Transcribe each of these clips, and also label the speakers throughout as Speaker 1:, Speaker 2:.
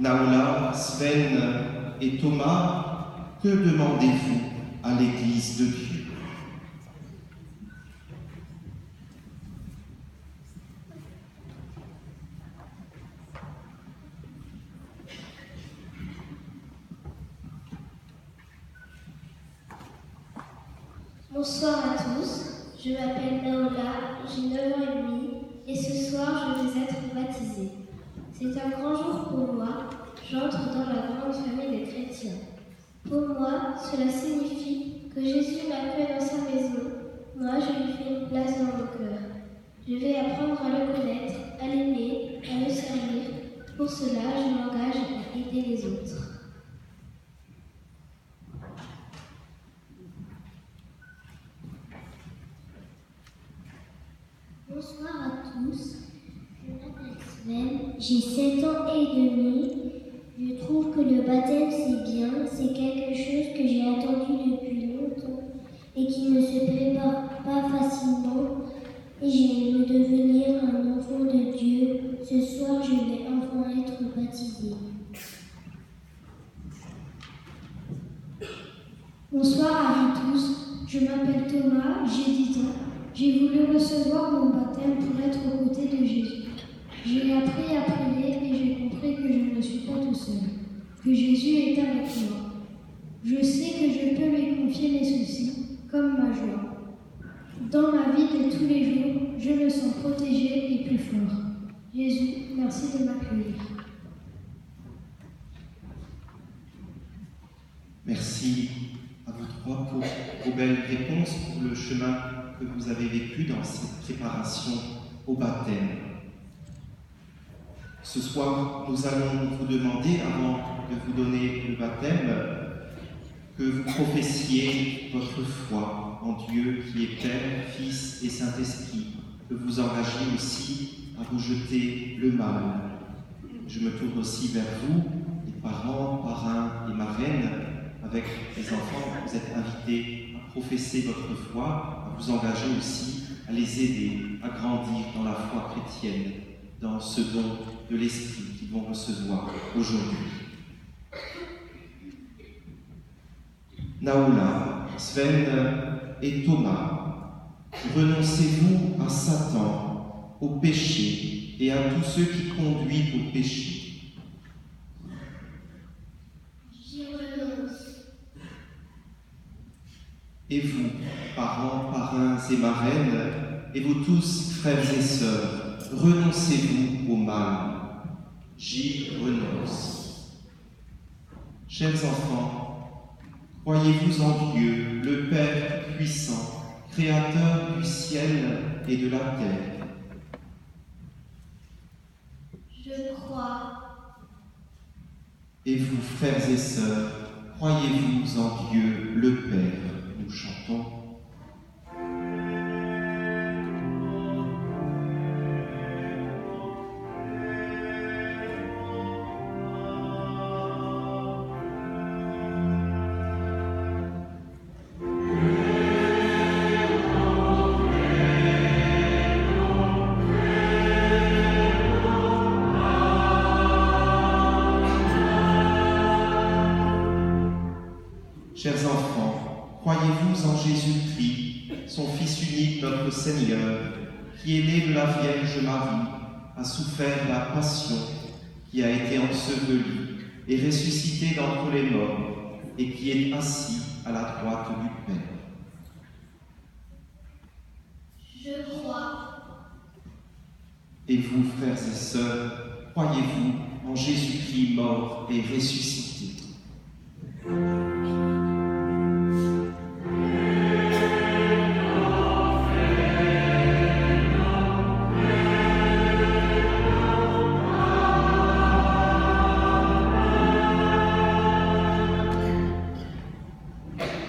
Speaker 1: Naola, Sven et Thomas, que demandez-vous à l'Église de Dieu?
Speaker 2: Bonsoir à tous, je m'appelle Naola, j'ai 9 ans et demi et ce soir je vais être baptisée. C'est un grand jour pour moi, j'entre dans la grande famille des chrétiens. Pour moi, cela signifie que Jésus m'accueille dans sa maison, moi je lui fais une place dans mon cœur. Je vais apprendre à le connaître, à l'aimer, à le servir. Pour cela, je m'engage à aider les autres.
Speaker 3: Bonsoir à tous, je m'appelle Sven, j'ai 7 ans et demi. Je trouve que le baptême c'est bien, c'est quelque chose que j'ai attendu depuis longtemps et qui ne se prépare pas facilement. Et j'aime devenir un enfant de Dieu. Ce soir, je vais enfin être baptisée.
Speaker 4: Bonsoir à vous tous, je m'appelle Thomas, j'ai 10 ans. J'ai voulu recevoir mon baptême pour être aux côtés de Jésus. J'ai appris à prier et j'ai compris que je ne suis pas tout seul, que Jésus est avec moi. Je sais que je peux lui confier mes soucis, comme ma joie. Dans ma vie de tous les jours, je me sens protégé et plus fort. Jésus, merci de m'accueillir.
Speaker 1: Merci à vous trois pour vos belles réponses, pour le chemin que vous avez vécu dans cette préparation au baptême. Ce soir, nous allons vous demander, avant de vous donner le baptême, que vous professiez votre foi en Dieu qui est Père, Fils et Saint-Esprit, que vous engagiez aussi à vous jeter le mal. Je me tourne aussi vers vous, les parents, parrains et marraines. Avec les enfants, vous êtes invités à professer votre foi, à vous engager aussi à les aider à grandir dans la foi chrétienne, dans ce don de l'Esprit qu'ils vont recevoir aujourd'hui. Naola, Sven et Thomas, renoncez-vous à Satan, au péché et à tous ceux qui conduisent au péché. Et vous, parents, parrains et marraines, et vous tous, frères et sœurs, renoncez-vous au mal. J'y renonce. Chers enfants, croyez-vous en Dieu, le Père puissant, Créateur du ciel et de la terre?
Speaker 2: Je crois.
Speaker 1: Et vous, frères et sœurs, croyez-vous en Dieu, le Père? Nous chantons. Chers enfants, croyez-vous en Jésus-Christ, son Fils unique, notre Seigneur, qui est né de la Vierge Marie, a souffert la passion, qui a été enseveli et ressuscité d'entre les morts, et qui est assis à la droite du Père?
Speaker 2: Je crois.
Speaker 1: Et vous, frères et sœurs, croyez-vous en Jésus-Christ mort et ressuscité?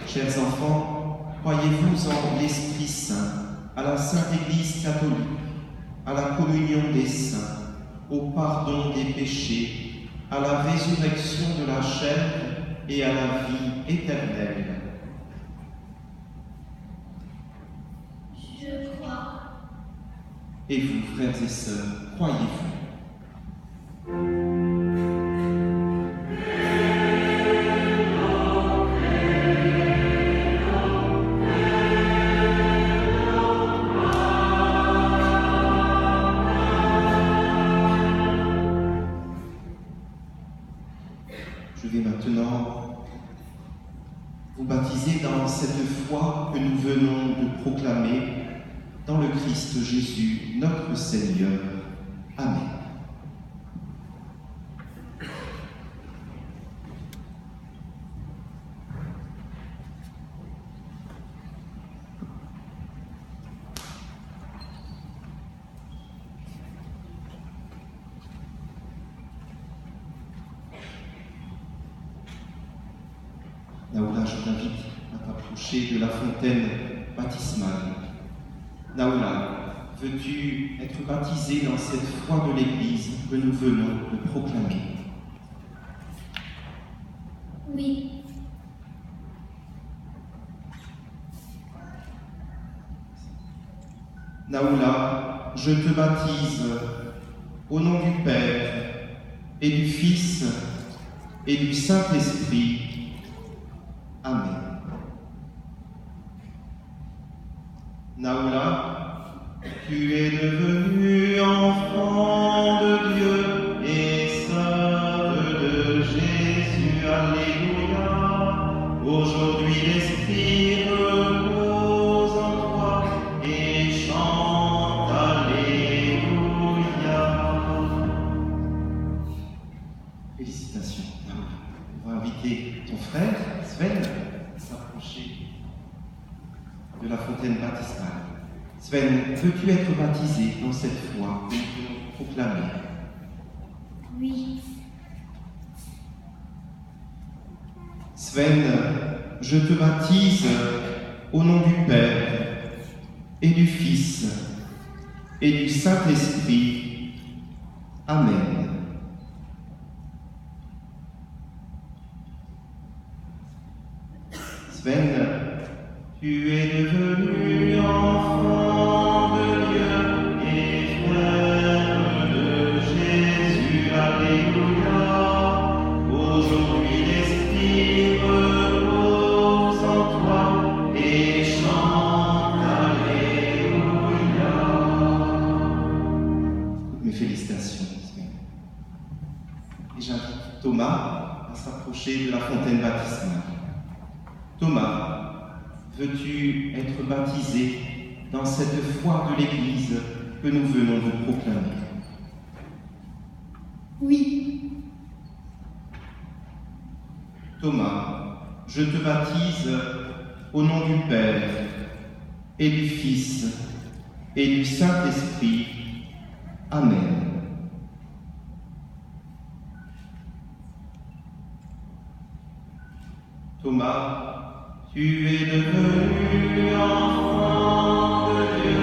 Speaker 1: Chers enfants, croyez-vous en l'Esprit Saint, à la Sainte Église catholique, à la communion des saints, au pardon des péchés, à la résurrection de la chair et à la vie éternelle?
Speaker 2: Je crois.
Speaker 1: Et vous, frères et sœurs, croyez-vous? devez maintenant vous baptiser dans cette foi que nous venons de proclamer dans le Christ Jésus, notre Seigneur. Amen. Naoula, je t'invite à t'approcher de la fontaine baptismale. Naoula, veux-tu être baptisé dans cette foi de l'Église que nous venons de proclamer?
Speaker 2: Oui.
Speaker 1: Naoula, je te baptise au nom du Père et du Fils et du Saint-Esprit. Amen. Naoula, tu es devenu enfant de Dieu et sœur de Jésus. Alléluia. Aujourd'hui l'Esprit repose en toi et chante Alléluia. Félicitations, Naoula. On va inviter ton frère, Sven, à s'approcher de la fontaine baptismale. Sven, veux-tu être baptisé dans cette foi que nous voulons proclamer?
Speaker 2: Oui.
Speaker 1: Sven, je te baptise au nom du Père et du Fils et du Saint-Esprit. Amen. Sven, tu es devenu enfant de Dieu et frère de Jésus. Alléluia. Aujourd'hui l'Esprit repose en toi et chante Alléluia. Toutes mes félicitations, Sven. Et j'invite Thomas à s'approcher de la fontaine baptismale. Thomas, veux-tu être baptisé dans cette foi de l'Église que nous venons de proclamer?
Speaker 4: Oui.
Speaker 1: Thomas, je te baptise au nom du Père et du Fils et du Saint-Esprit. Amen. Thomas, tu es devenu enfant de Dieu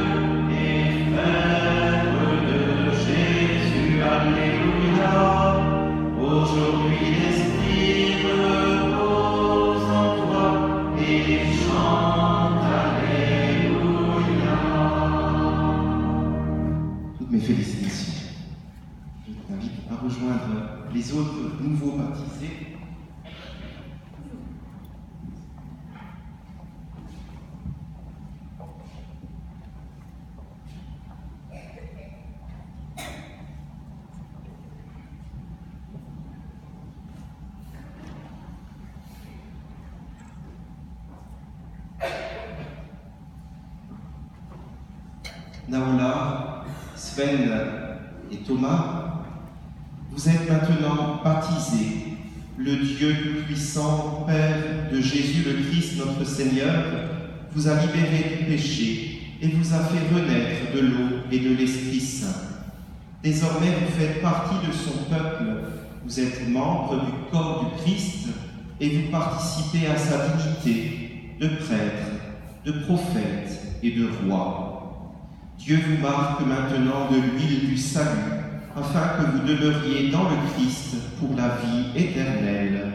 Speaker 1: et frère de Jésus. Alléluia. Aujourd'hui l'Esprit repose en toi et chante Alléluia. Toutes mes félicitations. Je t'invite à rejoindre les autres nouveaux baptisés. Naoula, Sven et Thomas, vous êtes maintenant baptisés. Le Dieu Tout-Puissant, Père de Jésus le Christ, notre Seigneur, vous a libéré du péché et vous a fait renaître de l'eau et de l'Esprit Saint. Désormais, vous faites partie de son peuple, vous êtes membre du corps du Christ et vous participez à sa dignité de prêtre, de prophète et de roi. Dieu vous marque maintenant de l'huile du salut, afin que vous demeuriez dans le Christ pour la vie éternelle.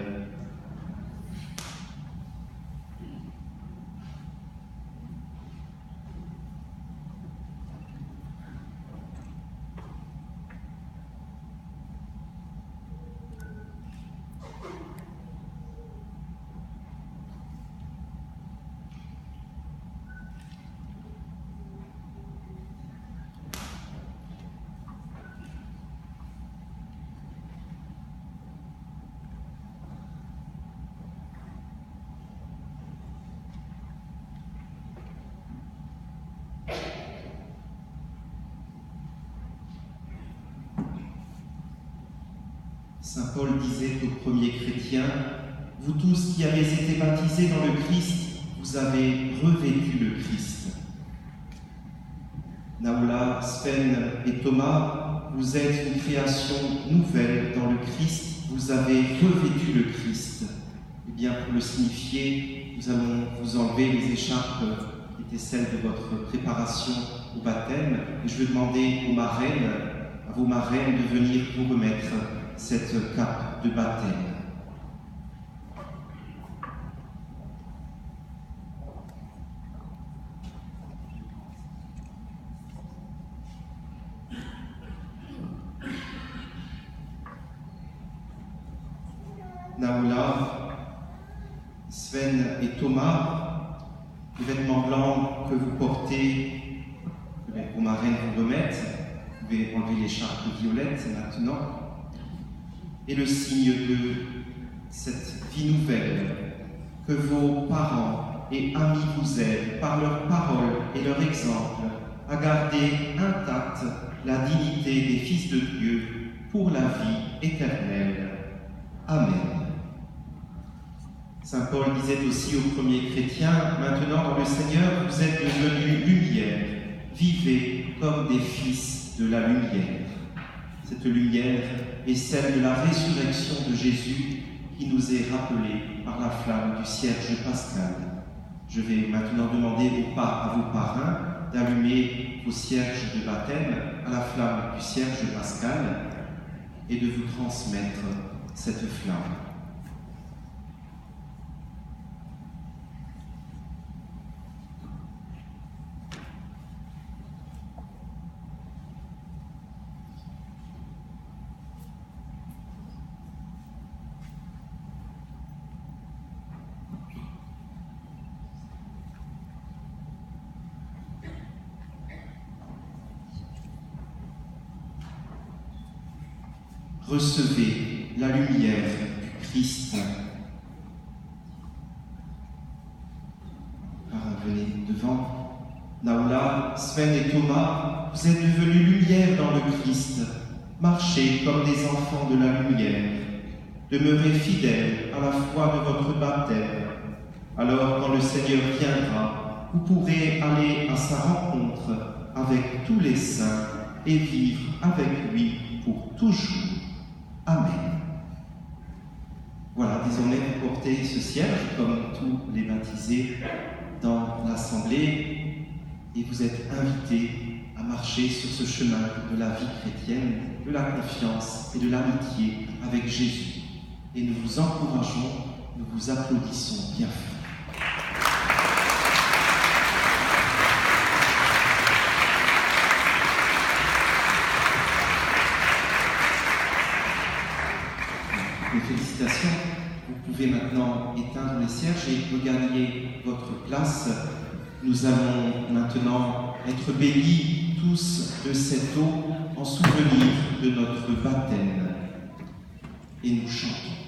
Speaker 1: Saint Paul disait aux premiers chrétiens, « Vous tous qui avez été baptisés dans le Christ, vous avez revêtu le Christ. » Naoula, Sven et Thomas, vous êtes une création nouvelle dans le Christ, vous avez revêtu le Christ. Eh bien, pour le signifier, nous allons vous enlever les écharpes qui étaient celles de votre préparation au baptême, et je vais demander aux marraines, à vos marraines, de venir vous remettre cette cape de baptême. Naoula, Sven et Thomas, les vêtements blancs que vous portez, que vos marraines vous remettent, vous pouvez enlever l'écharpe violette maintenant, et le signe de cette vie nouvelle que vos parents et amis vous aident par leurs paroles et leur exemple à garder intacte la dignité des fils de Dieu pour la vie éternelle. Amen. Saint Paul disait aussi aux premiers chrétiens, « Maintenant dans le Seigneur, vous êtes devenus lumière, vivez comme des fils de la lumière. » Cette lumière est celle de la résurrection de Jésus qui nous est rappelée par la flamme du cierge pascal. Je vais maintenant demander à vos parrains d'allumer vos cierges de baptême à la flamme du cierge pascal et de vous transmettre cette flamme. Recevez la lumière du Christ. Venez devant. Naoula, Sven et Thomas, vous êtes devenus lumière dans le Christ. Marchez comme des enfants de la lumière. Demeurez fidèles à la foi de votre baptême. Alors, quand le Seigneur viendra, vous pourrez aller à sa rencontre avec tous les saints et vivre avec lui pour toujours. Amen. Voilà, désormais vous portez ce cierge comme tous les baptisés dans l'assemblée et vous êtes invités à marcher sur ce chemin de la vie chrétienne, de la confiance et de l'amitié avec Jésus. Et nous vous encourageons, nous vous applaudissons bien fort. Félicitations. Vous pouvez maintenant éteindre les cierges et regagner votre place. Nous allons maintenant être bénis tous de cette eau en souvenir de notre baptême. Et nous chantons.